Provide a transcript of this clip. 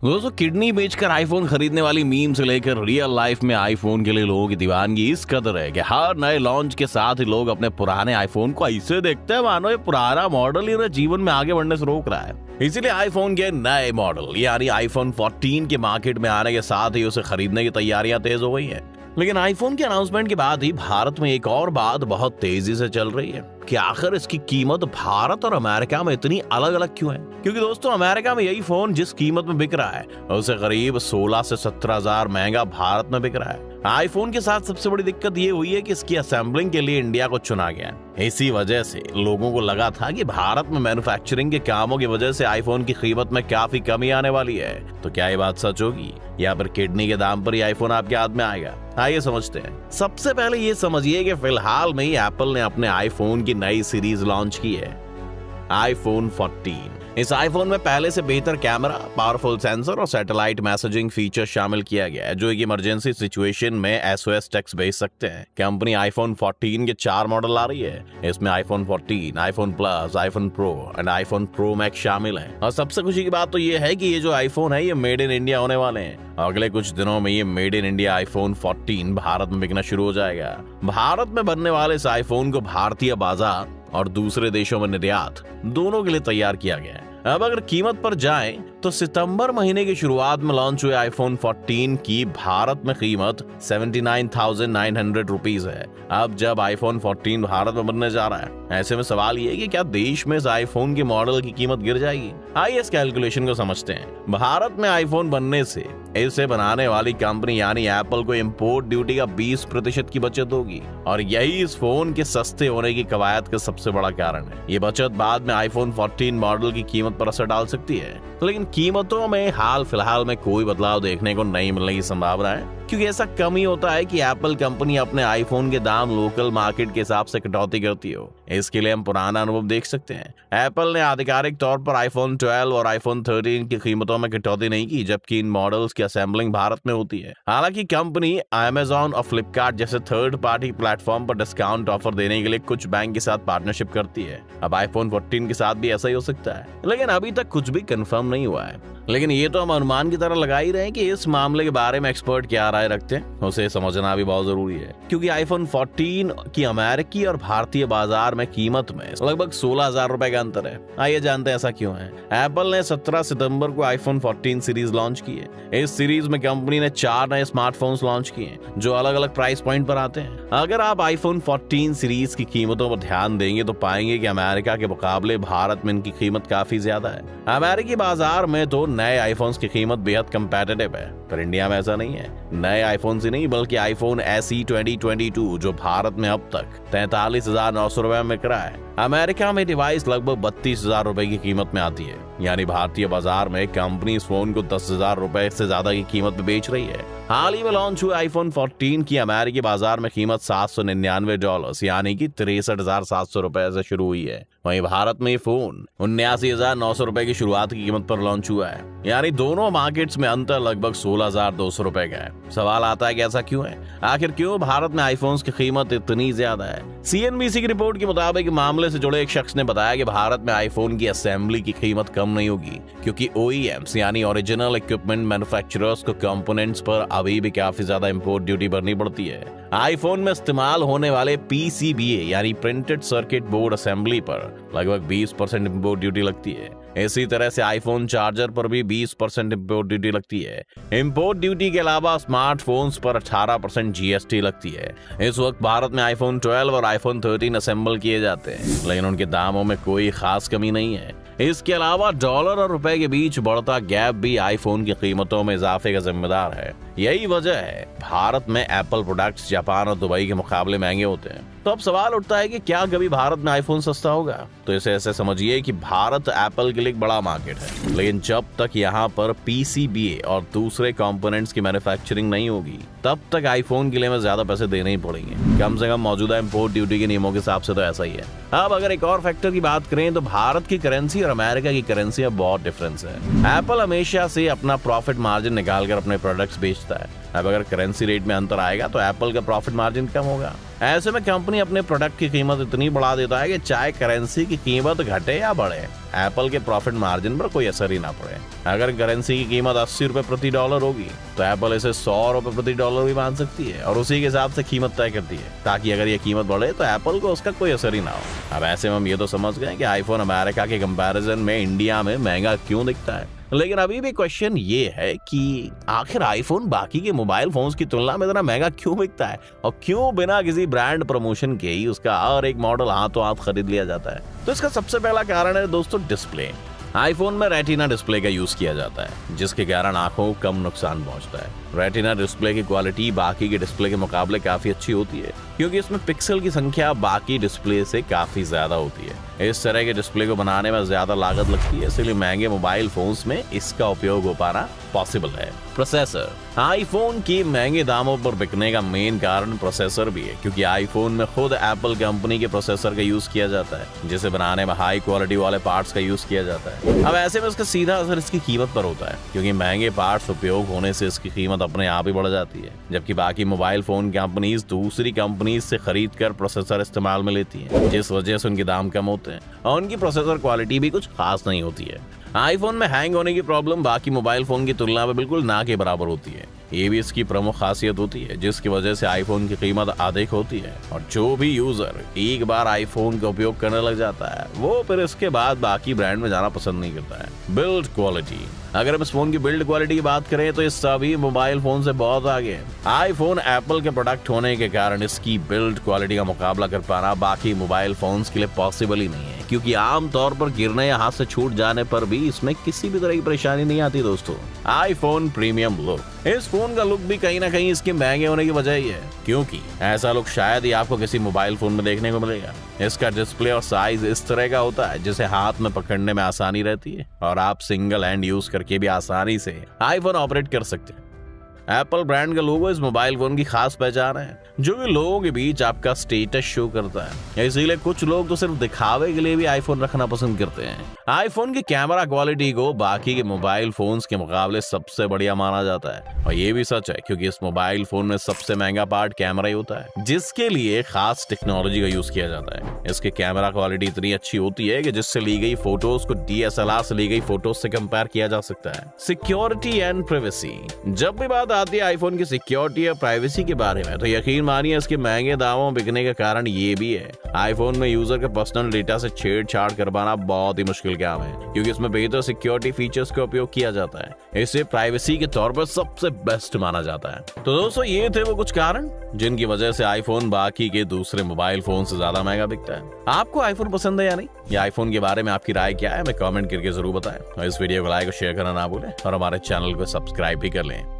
दोस्तों किडनी बेचकर आईफोन खरीदने वाली मीम से लेकर रियल लाइफ में आईफोन के लिए लोगों की दीवानगी इस कदर है कि हर नए लॉन्च के साथ ही लोग अपने पुराने आईफोन को ऐसे देखते हैं मानो ये पुराना मॉडल ही उन्हें जीवन में आगे बढ़ने से रोक रहा है। इसीलिए आईफोन के नए मॉडल यानी आईफोन 14 के मार्केट में आने के साथ ही उसे खरीदने की तैयारियां तेज हो गई हैं। लेकिन आईफोन के अनाउंसमेंट के बाद ही भारत में एक और बात बहुत तेजी से चल रही है कि आखिर इसकी कीमत भारत और अमेरिका में इतनी अलग अलग क्यों है। क्योंकि दोस्तों अमेरिका में यही फोन जिस कीमत में बिक रहा है उसे करीब 16 से 17 हजार महंगा भारत में बिक रहा है। आईफोन के साथ सबसे बड़ी दिक्कत ये हुई है कि इसकी असेंबलिंग के लिए इंडिया को चुना गया है। इसी वजह से लोगों को लगा था कि भारत में मैन्युफैक्चरिंग के कामों की वजह से आईफोन की कीमत में काफी कमी आने वाली है। तो क्या ये बात सच होगी या फिर किडनी के दाम पर ही आईफोन आपके हाथ में आएगा? आइए समझते हैं। सबसे पहले ये समझिए कि फिलहाल में ही एप्पल ने अपने आईफोन की नई सीरीज लॉन्च की है, आईफोन 14। इस आईफोन में पहले से बेहतर कैमरा, पावरफुल सेंसर और सैटेलाइट मैसेजिंग फीचर शामिल किया गया है जो एक इमरजेंसी सिचुएशन में एसओएस टेक्स्ट भेज सकते हैं। कंपनी आईफोन 14 के 4 मॉडल ला रही है। इसमें iPhone 14, iPhone plus, iPhone pro and iPhone pro max शामिल हैं। और सबसे खुशी की बात तो ये है कि ये जो आईफोन है ये मेड इन इंडिया होने वाले हैं। अगले कुछ दिनों में ये made in India iPhone 14 Bharat में बिकना शुरू हो जाएगा। भारत में बनने वाले इस आईफोन को भारतीय बाजार और दूसरे देशों में निर्यात दोनों के लिए तैयार किया गया है। अब अगर कीमत पर जाएं तो सितंबर महीने की शुरुआत में लॉन्च हुए आईफोन 14 की भारत में कीमत 79,900 रुपीज है। अब जब आईफोन 14 भारत में बनने जा रहा है ऐसे में सवाल ये है कि क्या देश में इस आईफोन के मॉडल की कीमत गिर जाएगी? आइए इस कैलकुलेशन को समझते हैं। भारत में आईफोन बनने से इसे बनाने वाली कंपनी यानी एप्पल को इंपोर्ट ड्यूटी का 20% की बचत होगी और यही इस फोन के सस्ते होने की कवायद का सबसे बड़ा कारण है। ये बचत बाद में आईफोन 14 मॉडल की कीमत पर असर डाल सकती है, लेकिन कीमतों में हाल फिलहाल में कोई बदलाव देखने को नहीं मिलने की संभावना है क्योंकि ऐसा कम ही होता है कि एप्पल कंपनी अपने आईफोन के दाम लोकल मार्केट के हिसाब से कटौती करती हो। इसके लिए हम पुराना अनुभव देख सकते हैं। एप्पल ने आधिकारिक तौर पर आईफोन 12 और आईफोन 13 की कीमतों में कटौती नहीं की जबकि इन मॉडल्स की असेंबलिंग भारत में होती है। हालांकि कंपनी अमेज़न और फ्लिपकार्ट जैसे थर्ड पार्टी प्लेटफॉर्म पर डिस्काउंट ऑफर देने के लिए कुछ बैंक के साथ पार्टनरशिप करती है। अब आईफोन 14 के साथ भी ऐसा ही हो सकता है, लेकिन अभी तक कुछ भी कंफर्म नहीं हुआ है। लेकिन ये तो हम अनुमान की तरह लगा ही रहे हैं कि इस मामले के बारे में एक्सपर्ट क्या राय रखते हैं उसे समझना भी बहुत जरूरी है क्योंकि आईफोन 14 की अमेरिकी और भारतीय बाजार में कीमत में लगभग 16,000 रुपए का अंतर है। आइए जानते हैं ऐसा क्यों है। एप्पल ने 17 सितंबर को आईफोन 14 सीरीज लॉन्च की है। इस सीरीज में कंपनी ने 4 नए स्मार्टफोन्स लॉन्च किए हैं जो अलग अलग प्राइस पॉइंट पर आते हैं। अगर आप आईफोन 14 सीरीज की कीमतों पर ध्यान देंगे तो पाएंगे कि अमेरिका के मुकाबले भारत में इनकी कीमत काफी ज्यादा है। अमेरिकी बाजार में तो नए आईफोन्स की कीमत बेहद कंपेटिटिव है, पर इंडिया में ऐसा नहीं है। नए आईफोन ही नहीं बल्कि आईफोन SE 2022 जो भारत में अब तक 43,900 रुपए में बिक रहा है, अमेरिका में डिवाइस लगभग 32,000 रुपए की कीमत में आती है। यानी भारतीय बाजार में कंपनी इस फोन को 10,000 रुपए से ज्यादा की कीमत में बेच रही है। हाल ही में लॉन्च हुए आईफोन 14 की अमेरिकी बाजार में कीमत $799 यानी कि 63,700 रुपए से शुरू हुई है। वहीं भारत में ये फोन 79,900 रुपए की शुरुआत की कीमत पर लॉन्च हुआ है। यानी दोनों मार्केट्स में अंतर लगभग 16,200 रुपए का है। सवाल आता है कि ऐसा क्यों है? आखिर क्यों भारत में आईफोन्स की कीमत इतनी ज्यादा है? CNBC की रिपोर्ट के मुताबिक मामले से जुड़े एक शख्स ने बताया कि भारत में आईफोन की असेंबली की कीमत कम नहीं होगी क्योंकि OEMs यानी ओरिजिनल इक्विपमेंट मैन्युफैक्चरर्स को कंपोनेंट्स पर अभी भी काफी ज्यादा इंपोर्ट ड्यूटी भरनी पड़ती है। आईफोन में इस्तेमाल होने वाले PCBA यानी प्रिंटेड सर्किट बोर्ड असेंबली पर लगभग 20% इंपोर्ट ड्यूटी लगती है। इसी तरह से आईफोन चार्जर पर भी 20% इंपोर्ट ड्यूटी लगती है। इंपोर्ट ड्यूटी के अलावा स्मार्टफोन्स पर 18% GST लगती है। इस वक्त भारत में आईफोन 12 और आईफोन 13 असेंबल किए जाते हैं, लेकिन उनके दामों में कोई खास कमी नहीं है। इसके अलावा डॉलर और रुपए के बीच बढ़ता गैप भी आईफोन की कीमतों में इजाफे का जिम्मेदार है। यही वजह है भारत में एप्पल प्रोडक्ट्स जापान और दुबई के मुकाबले महंगे होते हैं। तो अब सवाल उठता है कि क्या कभी भारत में आईफोन सस्ता होगा? तो इसे ऐसे समझिए कि भारत एप्पल के लिए एक बड़ा मार्केट है, लेकिन जब तक यहाँ पर PCBA और दूसरे कंपोनेंट्स की मैन्युफैक्चरिंग नहीं होगी तब तक आईफोन के लिए हमें ज्यादा पैसे देने ही पड़ेंगे। कम से कम मौजूदा इंपोर्ट ड्यूटी के नियमों के हिसाब से तो ऐसा ही है। अब अगर एक और फैक्टर की बात करें तो भारत की करेंसी और अमेरिका की करेंसी में बहुत डिफरेंस है। एप्पल हमेशा से अपना प्रॉफिट मार्जिन निकालकर अपने प्रोडक्ट्स बेचता है। अब अगर करेंसी रेट में अंतर आएगा तो एप्पल का प्रॉफिट मार्जिन कम होगा। ऐसे में कंपनी अपने प्रोडक्ट की कीमत इतनी बढ़ा देता है कि चाहे करेंसी की कीमत घटे या बढ़े एप्पल के प्रॉफिट मार्जिन पर कोई असर ही ना पड़े। अगर करेंसी की कीमत 80 रुपए प्रति डॉलर होगी तो एप्पल इसे 100 रुपए प्रति डॉलर भी मान सकती है और उसी के हिसाब से कीमत तय करती है, ताकि अगर ये कीमत बढ़े तो एप्पल को उसका कोई असर ही ना हो। अब ऐसे में हम ये तो समझ गए कि आईफोन अमेरिका के कंपैरिजन में इंडिया में महंगा क्यों दिखता है, लेकिन अभी भी क्वेश्चन ये है कि आखिर आईफोन बाकी के मोबाइल फोन्स की तुलना में इतना महंगा क्यों बिकता है और क्यों बिना किसी ब्रांड प्रमोशन के ही उसका हर एक मॉडल हाथों हाथ खरीद लिया जाता है। तो इसका सबसे पहला कारण है दोस्तों डिस्प्ले। आईफोन में रेटिना डिस्प्ले का यूज किया जाता है, जिसके कारण आंखों को कम नुकसान पहुंचता है। रेटिना डिस्प्ले की क्वालिटी बाकी के डिस्प्ले के मुकाबले काफी अच्छी होती है, क्योंकि इसमें पिक्सल की संख्या बाकी डिस्प्ले से काफी ज्यादा होती है। इस तरह के डिस्प्ले को बनाने में ज्यादा लागत लगती है, इसलिए महंगे मोबाइल फोन्स में इसका उपयोग हो पाना पॉसिबल है। प्रोसेसर। आईफोन की महंगे दामों पर बिकने का मेन कारण प्रोसेसर भी है, क्योंकि आईफोन में खुद एप्पल कंपनी के प्रोसेसर का यूज किया जाता है, जिसे बनाने में हाई क्वालिटी वाले पार्ट्स का यूज किया जाता है। अब ऐसे में इसका सीधा असर इसकी कीमत पर होता है, क्योंकि महंगे पार्ट्स उपयोग होने से इसकी कीमत अपने आप ही बढ़ जाती है, जबकि बाकी मोबाइल फोन कंपनीज दूसरी कंपनीज से खरीद कर प्रोसेसर इस्तेमाल में लेती हैं, जिस वजह से उनके दाम कम होते हैं और उनकी प्रोसेसर क्वालिटी भी कुछ खास नहीं होती है। आईफोन में हैंग होने की प्रॉब्लम बाकी मोबाइल फोन की तुलना में बिल्कुल ना के बराबर होती है। ये भी इसकी प्रमुख खासियत होती है, जिसकी वजह से आईफोन की कीमत अधिक होती है और जो भी यूजर एक बार आईफोन का उपयोग करने लग जाता है वो फिर इसके बाद बाकी ब्रांड में जाना पसंद नहीं करता है। Build quality. अगर हम इस फोन की बिल्ड क्वालिटी की बात करें तो ये सभी मोबाइल फोन से बहुत आगे है। आईफोन एप्पल के प्रोडक्ट होने के कारण इसकी बिल्ड क्वालिटी का मुकाबला कर पाना बाकी मोबाइल फोन्स के लिए पॉसिबल ही नहीं है, क्योंकि आमतौर पर गिरने या हाथ से छूट जाने पर भी इसमें किसी भी तरह की परेशानी नहीं आती। दोस्तों, आईफोन प्रीमियम लुक। इस फोन का लुक भी कहीं ना कहीं इसके महंगे होने की वजह ही है, क्योंकि ऐसा लुक शायद ही आपको किसी मोबाइल फोन में देखने को मिलेगा। इसका डिस्प्ले और साइज इस तरह का होता है जिसे हाथ में पकड़ने में आसानी रहती है और आप सिंगल हैंड यूज करके भी आसानी से आईफोन ऑपरेट कर सकते हैं। एप्पल ब्रांड का लोगो इस मोबाइल फोन की खास पहचान है, जो कि लोगों के बीच आपका स्टेटस शो करता है। इसीलिए कुछ लोग तो सिर्फ दिखावे के लिए भी आईफोन रखना पसंद करते हैं। आईफोन की कैमरा क्वालिटी को बाकी के मोबाइल फोन्स के मुकाबले सबसे बढ़िया माना जाता है, और ये भी सच है क्योंकि इस मोबाइल फोन में सबसे महंगा पार्ट कैमरा ही होता है, जिसके लिए खास टेक्नोलॉजी का यूज किया जाता है। इसकी कैमरा क्वालिटी इतनी अच्छी होती है कि जिससे ली गई फोटोज को DSLR से ली गई फोटोज से कंपेयर किया जा सकता है। Security and privacy. जब भी बात आती है आईफोन की सिक्योरिटी या प्राइवेसी के बारे में, तो यकीन मानिए इसके महंगे दामों बिकने का कारण ये भी है। आईफोन में यूजर के पर्सनल डेटा से छेड़छाड़ करवाना बहुत ही मुश्किल काम है, क्योंकि इसमें बेहतर सिक्योरिटी फीचर्स का उपयोग किया जाता है। इसे प्राइवेसी के तौर पर सबसे बेस्ट माना जाता है। तो दोस्तों, ये थे वो कुछ कारण जिनकी वजह से आईफोन बाकी के दूसरे मोबाइल फोन से ज्यादा महंगा बिकता है। आपको आईफोन पसंद है या नहीं, या आईफोन के बारे में आपकी राय क्या है, हमें कमेंट करके जरूर बताएं और इस वीडियो को लाइक और शेयर करना ना भूलें और हमारे चैनल को सब्सक्राइब भी कर लें।